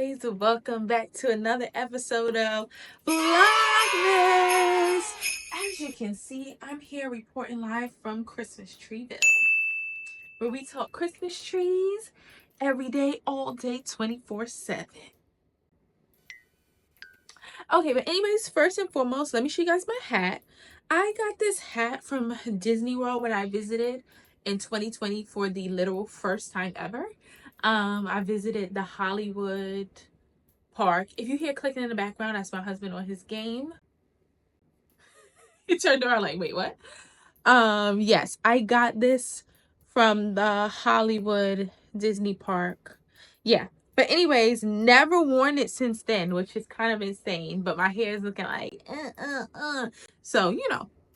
guys, welcome back to another episode of Vlogmas. As you can see, I'm here reporting live from Christmas Treeville, where we talk Christmas trees every day, all day, 24/7. Okay, but anyways, first and foremost, let me show you guys my hat. I got this hat from Disney World when I visited in 2020 for the literal first time ever. I visited the Hollywood Park. If you hear clicking in the background, that's my husband on his game. He turned around like, wait, what? Yes, I got this from the Hollywood Disney Park. Yeah. But anyways, never worn it since then, which is kind of insane. But my hair is looking like So,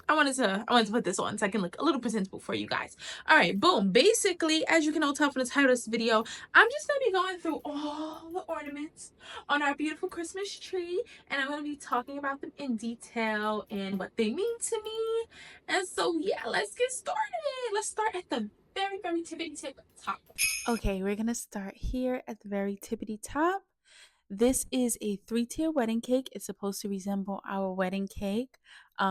I wanted to put this on so I can look a little presentable for you guys. All right, boom. Basically, as you can all tell from the title of this video, I'm just gonna be going through all the ornaments on our beautiful Christmas tree, and I'm gonna be talking about them in detail and what they mean to me. And so, yeah, let's get started. Let's start at the very, very tippity tip top. Okay, we're gonna start here at the very tippity top. This is a 3-tier wedding cake. It's supposed to resemble our wedding cake.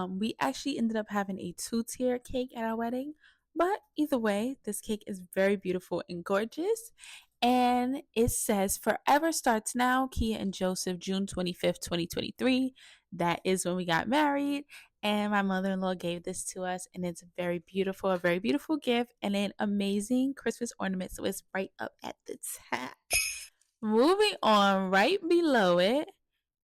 We actually ended up having a 2-tier cake at our wedding, but either way, this cake is very beautiful and gorgeous. And it says, "Forever starts now, Kia and Joseph, June 25th, 2023. That is when we got married. And my mother-in-law gave this to us, and it's very beautiful, a very beautiful gift, and an amazing Christmas ornament. So it's right up at the top. Moving on, right below it,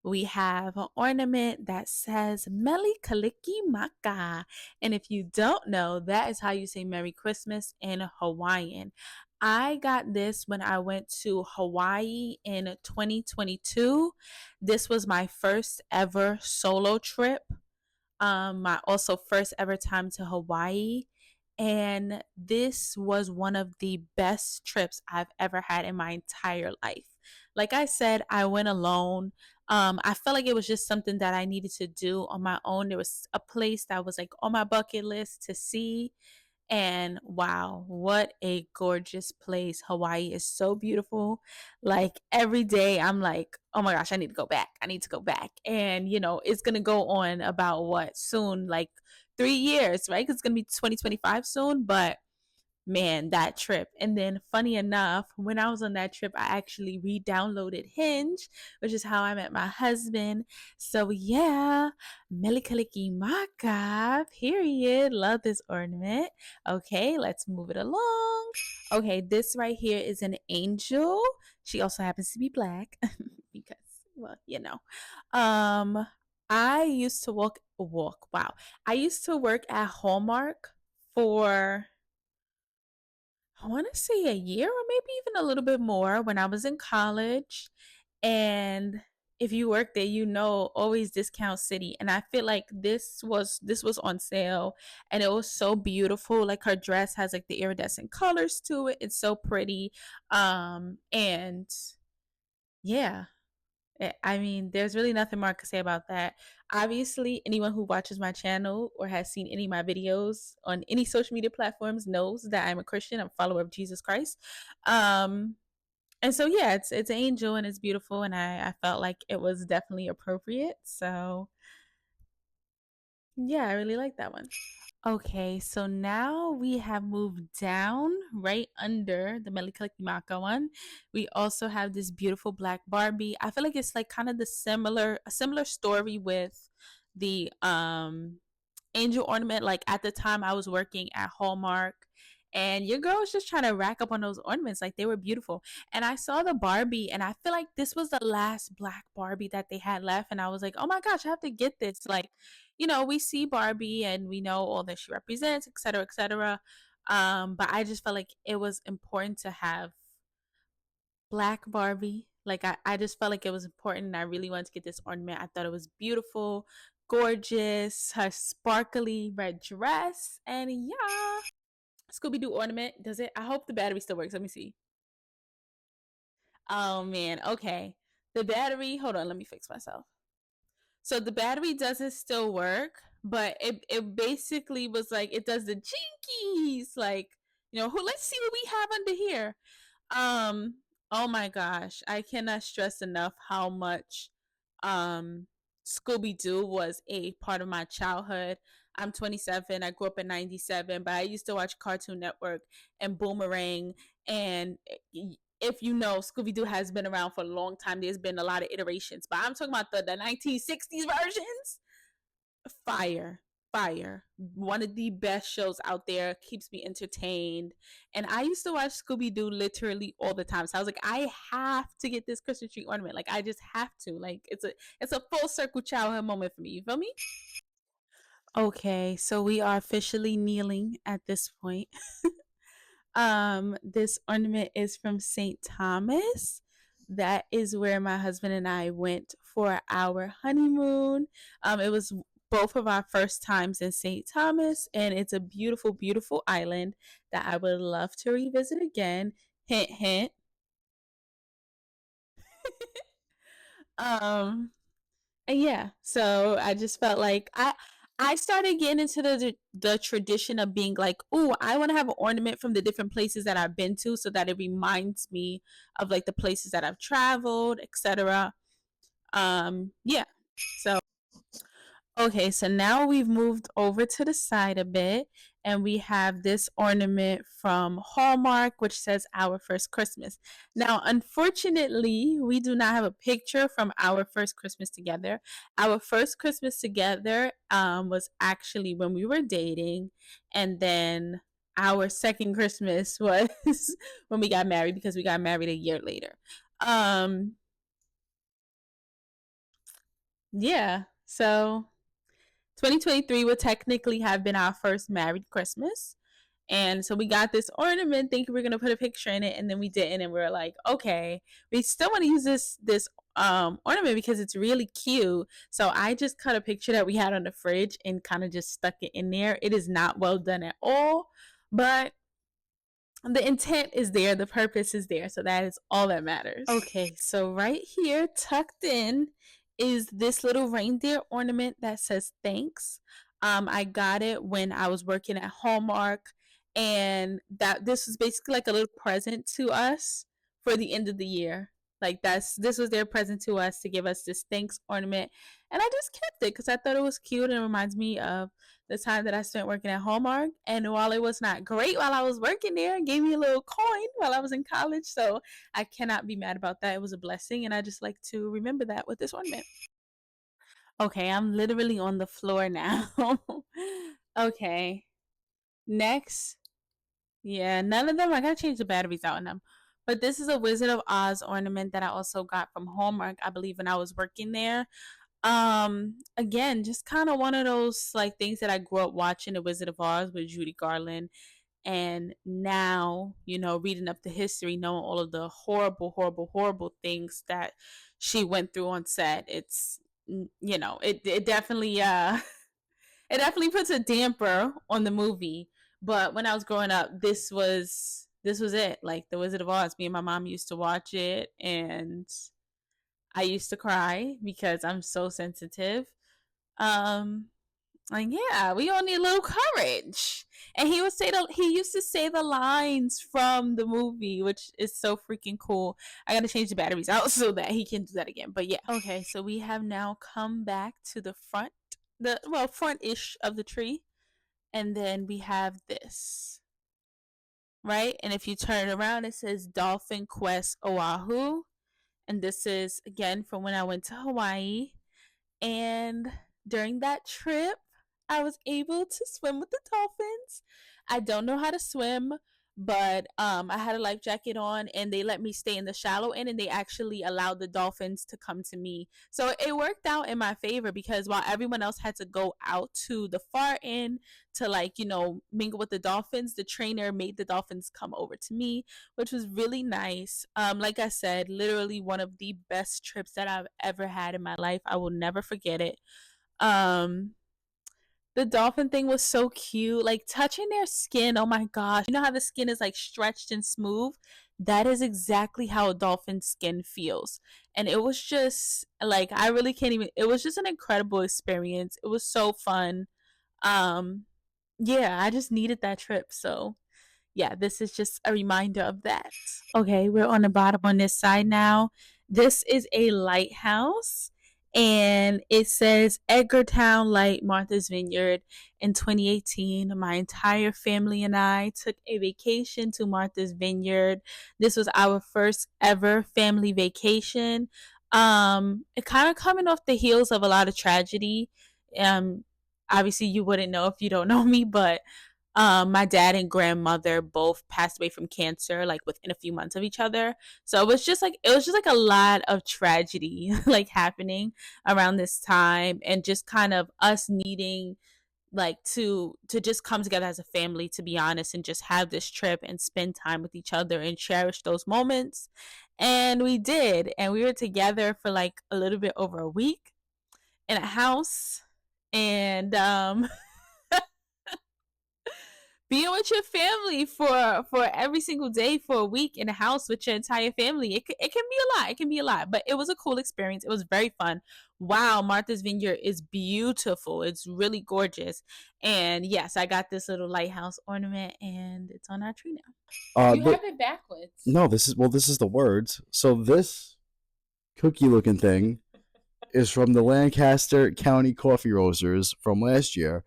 we have an ornament that says Meli Kaliki Maka. And if you don't know, that is how you say Merry Christmas in Hawaiian. I got this when I went to Hawaii in 2022. This was my first ever solo trip. My also first ever time to Hawaii. And this was one of the best trips I've ever had in my entire life. Like I said, I went alone. I felt like it was just something that I needed to do on my own. There was a place that was like on my bucket list to see. And wow, what a gorgeous place. Hawaii is so beautiful. Like every day I'm like, oh my gosh, I need to go back. I need to go back. And it's going to go on about what soon, like 3 years, right? 'Cause it's going to be 2025 soon, but man, that trip. And then funny enough, when I was on that trip, I actually re-downloaded Hinge, which is how I met my husband. So yeah, Melikaliki Maka, period. Love this ornament. Okay, let's move it along. Okay, this right here is an angel. She also happens to be black because, well, I used to walk. Wow. I used to work at Hallmark for, I want to say, a year or maybe even a little bit more when I was in college. And if you work there, always discount city. And I feel like this was on sale, and it was so beautiful. Like her dress has like the iridescent colors to it. It's so pretty. And yeah, I mean, there's really nothing more I could say about that. Obviously, anyone who watches my channel or has seen any of my videos on any social media platforms knows that I'm a Christian. I'm a follower of Jesus Christ. Um, and so yeah, it's an angel and it's beautiful, and I felt like it was definitely appropriate. So yeah, I really like that one. Okay, so now we have moved down right under the Melikalikimaka one. We also have this beautiful black Barbie. I feel like it's like kind of a similar story with the angel ornament. Like at the time I was working at Hallmark, and your girl was just trying to rack up on those ornaments. Like they were beautiful. And I saw the Barbie, and I feel like this was the last black Barbie that they had left. And I was like, oh my gosh, I have to get this. Like, we see Barbie and we know all that she represents, etc., etc. But I just felt like it was important to have black Barbie. Like I just felt like it was important, and I really wanted to get this ornament. I thought it was beautiful, gorgeous, her sparkly red dress, and yeah. Scooby Doo ornament. Does it? I hope the battery still works. Let me see. Oh man, okay. The battery, hold on, let me fix myself. So the battery doesn't still work, but it basically was like it does the jinkies, like, who, let's see what we have under here. Oh my gosh, I cannot stress enough how much um Scooby Doo was a part of my childhood. I'm 27. I grew up in 97, but I used to watch Cartoon Network and Boomerang. And if you know, Scooby Doo has been around for a long time. There's been a lot of iterations, but I'm talking about the 1960s versions. Fire, fire. One of the best shows out there, keeps me entertained. And I used to watch Scooby-Doo literally all the time. So I was like, I have to get this Christmas tree ornament. Like I just have to. Like it's a full circle childhood moment for me. You feel me? Okay, so we are officially kneeling at this point. This ornament is from St. Thomas. That is where my husband and I went for our honeymoon. It was both of our first times in St. Thomas, and it's a beautiful, beautiful island that I would love to revisit again. Hint, hint. um, And yeah, so I just felt like I started getting into the tradition of being like, oh, I want to have an ornament from the different places that I've been to, so that it reminds me of like the places that I've traveled, etc. Yeah. So okay, so now we've moved over to the side a bit, and we have this ornament from Hallmark, which says Our First Christmas. Now, unfortunately, we do not have a picture from our first Christmas together. Our first Christmas together was actually when we were dating, and then our second Christmas was when we got married, because we got married a year later. Um, yeah, so 2023 would technically have been our first married Christmas. And so we got this ornament thinking we are gonna put a picture in it, and then we didn't, and we are like, okay, we still want to use this ornament because it's really cute. So I just cut a picture that we had on the fridge and kind of just stuck it in there. It is not well done at all, but the intent is there, the purpose is there, so that is all that matters. Okay, so right here tucked in is this little reindeer ornament that says thanks. I got it when I was working at Hallmark, and that this was basically like a little present to us for the end of the year. Like this was their present to us to give us this thanks ornament, and I just kept it because I thought it was cute and it reminds me of the time that I spent working at Hallmark. And while it was not great while I was working there, it gave me a little coin while I was in college. So I cannot be mad about that. It was a blessing. And I just like to remember that with this ornament. Okay, I'm literally on the floor now. Okay. Next. Yeah, none of them. I gotta change the batteries out in them. But this is a Wizard of Oz ornament that I also got from Hallmark, I believe, when I was working there. Again, just kind of one of those like things that I grew up watching, The Wizard of Oz with Judy Garland. And now, reading up the history, knowing all of the horrible, horrible, horrible things that she went through on set, it's it definitely it definitely puts a damper on the movie. But when I was growing up, this was it. Like The Wizard of Oz. Me and my mom used to watch it, and I used to cry because I'm so sensitive. Um, like, yeah, we all need a little courage. And he used to say the lines from the movie, which is so freaking cool. I gotta change the batteries out so that he can do that again. But yeah. Okay, so we have now come back to the front-ish of the tree. And then we have this. Right? And if you turn it around, it says Dolphin Quest Oahu. And this is again from when I went to Hawaii. And during that trip, I was able to swim with the dolphins. I don't know how to swim, but I had a life jacket on, and they let me stay in the shallow end, and they actually allowed the dolphins to come to me. So it worked out in my favor, because while everyone else had to go out to the far end to mingle with the dolphins, the trainer made the dolphins come over to me, which was really nice. Like I said, literally one of the best trips that I've ever had in my life. I will never forget it. Um, the dolphin thing was so cute. Like touching their skin. Oh my gosh. You know how the skin is like stretched and smooth? That is exactly how a dolphin skin feels. And it was just like, I really can't even, it was just an incredible experience. It was so fun. Um, yeah, I just needed that trip. So yeah, this is just a reminder of that. Okay, we're on the bottom on this side now. This is a lighthouse and it says Edgartown Light, Martha's Vineyard. In 2018, my entire family and I took a vacation to Martha's Vineyard. This was our first ever family vacation. It kind of coming off the heels of a lot of tragedy. Um, Obviously you wouldn't know if you don't know me, but my dad and grandmother both passed away from cancer like within a few months of each other. So it was just like a lot of tragedy like happening around this time, and just kind of us needing like to just come together as a family, to be honest, and just have this trip and spend time with each other and cherish those moments. And we did, and we were together for like a little bit over a week in a house. And being with your family for every single day for a week in a house with your entire family, it can be a lot. It can be a lot, but it was a cool experience. It was very fun. Wow, Martha's Vineyard is beautiful. It's really gorgeous. And yes, I got this little lighthouse ornament and it's on our tree now. You But have it backwards. no, this is the words. So this cookie looking thing is from the Lancaster County Coffee Roasters from last year.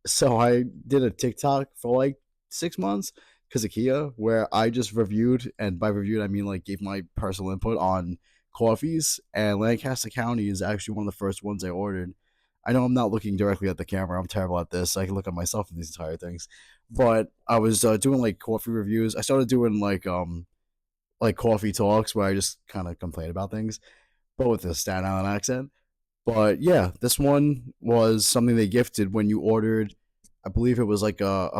So I did a TikTok for like 6 months because of Kia, where I just reviewed, and by reviewed I mean like gave my personal input on coffees. And Lancaster County is actually one of the first ones I ordered. I know I'm not looking directly at the camera. I'm terrible at this. I can look at myself in these entire things. But I was doing like coffee reviews. I started doing like coffee talks where I just kind of complain about things, but with a Staten Island accent. But yeah, this one was something they gifted when you ordered. I believe it was like a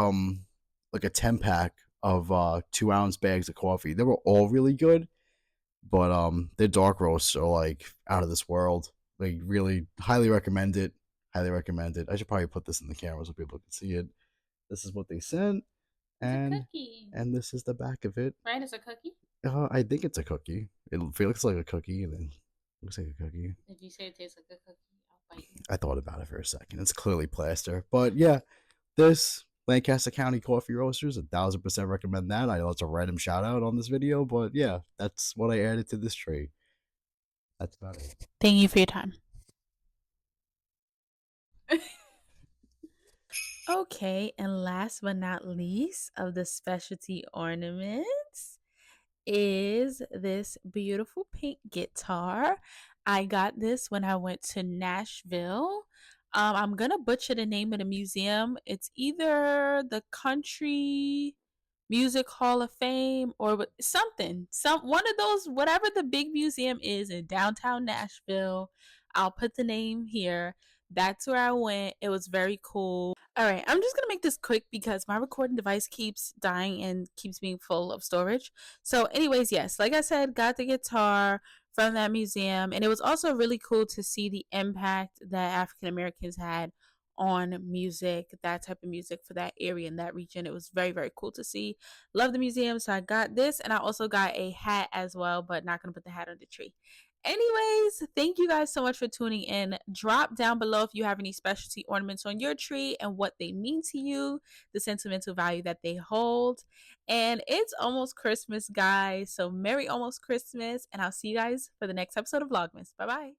10 pack of 2 ounce bags of coffee. They were all really good, but their dark roasts are like out of this world. Like really highly recommend it. Highly recommend it. I should probably put this in the camera so people can see it. This is what they sent, It's a and cookie. and this is the back of it. Right? It's a cookie? I think it's a cookie. It looks like a cookie, and then looks like a cookie. If you say it tastes like a cookie, I'll bite you. I thought about it for a second. It's clearly plaster, but yeah, this Lancaster County Coffee Roasters, 1,000% recommend that. I know it's a random shout out on this video, but yeah, that's what I added to this tree. That's about it. Thank you for your time. Okay, and last but not least of the specialty ornaments is this beautiful pink guitar. I got this when I went to Nashville. I'm gonna butcher the name of the museum. It's either the Country Music Hall of Fame or something. Some one of those, whatever the big museum is in downtown Nashville. I'll put the name here. That's where I went. It was very cool. All right, I'm just gonna make this quick because my recording device keeps dying and keeps being full of storage. So, anyways, yes, like I said, got the guitar from that museum, and it was also really cool to see the impact that African Americans had on music, that type of music for that area and that region. It was very, very cool to see. Love the museum, so I got this, and I also got a hat as well, but not gonna put the hat on the tree. Anyways, thank you guys so much for tuning in. Drop down below if you have any specialty ornaments on your tree and what they mean to you, the sentimental value that they hold. And it's almost Christmas, guys. So Merry almost Christmas. And I'll see you guys for the next episode of Vlogmas. Bye bye.